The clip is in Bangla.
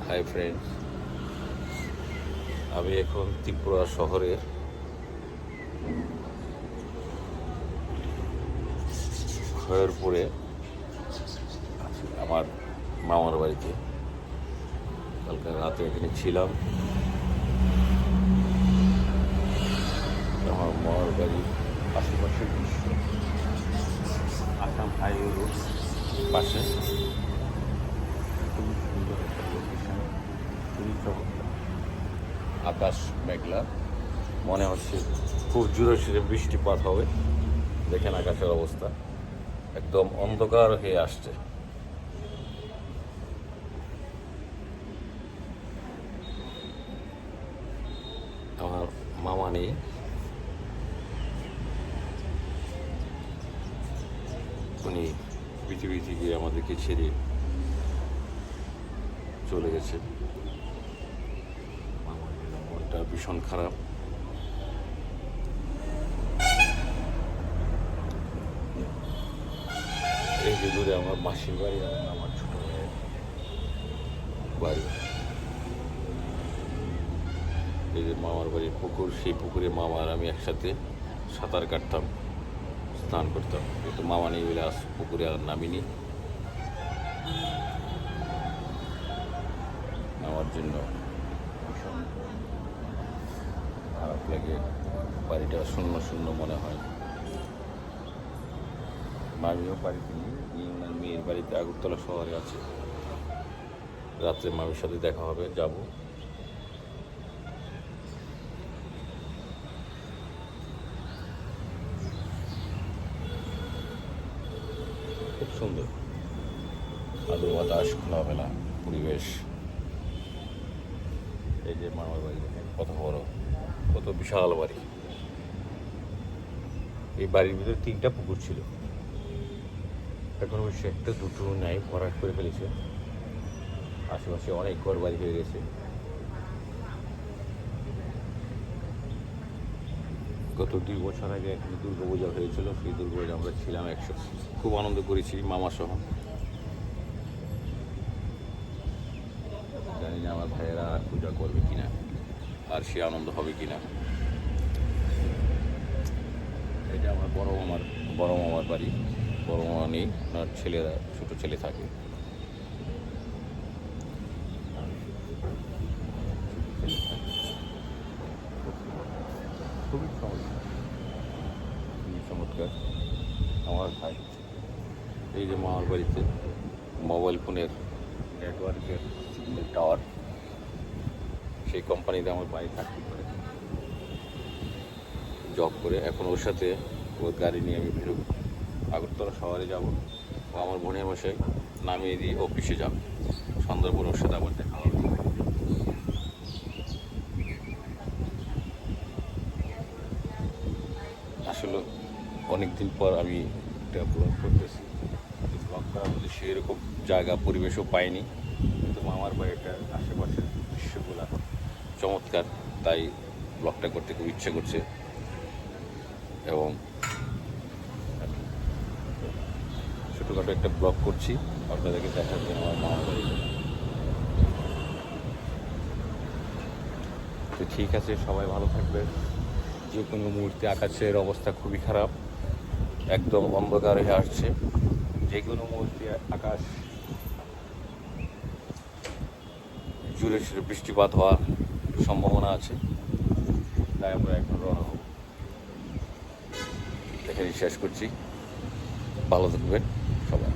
হাই ফ্রেন্ডস, আমি এখন ত্রিপুরা শহরের খয়েরপুরে আছি আমার মামার বাড়িতে। কালকে রাতে এখানে ছিলাম। আমার মামার বাড়ির আশেপাশের দৃশ্য, আসাম হাইওয়ে রোড পাশে খুবই সুন্দর একটা লোকেশন, খুবই চমৎকার। আকাশ মেঘলা, মনে হচ্ছে খুব জোরে সোরে বৃষ্টিপাত হবে। দেখেন আকাশের অবস্থা, একদম অন্ধকার হয়ে আসছে। আমার মামা নেই, উনি পৃথিবী থেকে আমাদেরকে ছেড়ে চলে গেছে। মামার মনটা ভীষণ খারাপ। এই যে দূরে আমার মাসির বাড়ি এবং আমার ছোট মেয়ের বাড়ি। এই যে মামার বাড়ির পুকুর, সেই পুকুরে মামা আর আমি একসাথে সাঁতার কাটতাম, স্নান করতাম। কিন্তু মামা নেই বলে আজ পুকুরে আর নামিনি। আমার জন্য ভীষণ খারাপ লাগে, বাড়িটা শূন্য শূন্য মনে হয়। মামিও বাড়িতে নেই, ওনার মেয়ের বাড়িতে আগরতলা শহরে আছে। রাত্রে মামির সাথে দেখা হবে, যাব। খুব সুন্দর আলো বাতাস, খোলামেলা পরিবেশ। এই যে মামার বাড়ি দেখেন কত বড়, কত বিশাল বাড়ি। এই বাড়ির ভিতরে 3টা পুকুর ছিল, এখন অবশ্য একটা দুটো নাই, ভরাট করে ফেলেছে। আশেপাশে অনেক ঘর বাড়ি হয়ে গেছে। গত 2 বছর আগে এখানে দুর্গাপূজা হয়েছিল, সেই দুর্গাপূজা আমরা ছিলাম একসাথে, খুব আনন্দ করেছি মামা সহ। জানি না আমার ভাইয়েরা আর পূজা করবে কিনা, আর সে আনন্দ হবে কিনা। এটা আমার বড় মামার বাড়ি। বড় মামা নেই, ওনার ছেলেরা, ছোটো ছেলে থাকে। খুবই চমৎকার আমার ভাই। এই যে মামার বাড়িতে মোবাইল ফোনের নেটওয়ার্কের সিগন্যাল টাওয়ার, সেই কোম্পানিতে আমার ভাই চাকরি করে, জব করে। এখন ওর সাথে ওর গাড়ি নিয়ে আমি বেরোব, আগরতলা শহরে যাব। ও আমার বোনের বসে নামিয়ে দিয়ে অফিসে যাব। সন্ধ্যার পর ওর সাথে আবার দেখা হবে। আসলে অনেকদিন পর আমি একটা ব্লগ করতেছি। ব্লগ করার মধ্যে সেরকম জায়গা পরিবেশও পাইনি, কিন্তু মামার বাড়িটার আশেপাশের দৃশ্যগুলো চমৎকার, তাই ব্লগটা করতে খুব ইচ্ছে করছে। এবং ছোটোখাটো একটা ব্লগ করছি আপনাদেরকে দেখার জন্য আমার মামার বাড়ি। তো ঠিক আছে, সবাই ভালো থাকবে। যে কোনো মুহূর্তে আকাশের অবস্থা খুবই খারাপ, একদম অন্ধকার হয়ে আসছে। যে কোনো মুহূর্তে আকাশ জুড়ে সুরে বৃষ্টিপাত হওয়ার সম্ভাবনা আছে, তাই আমরা এখন রওনা হব। এখানেই শেষ করছি, ভালো থাকবেন সবাই।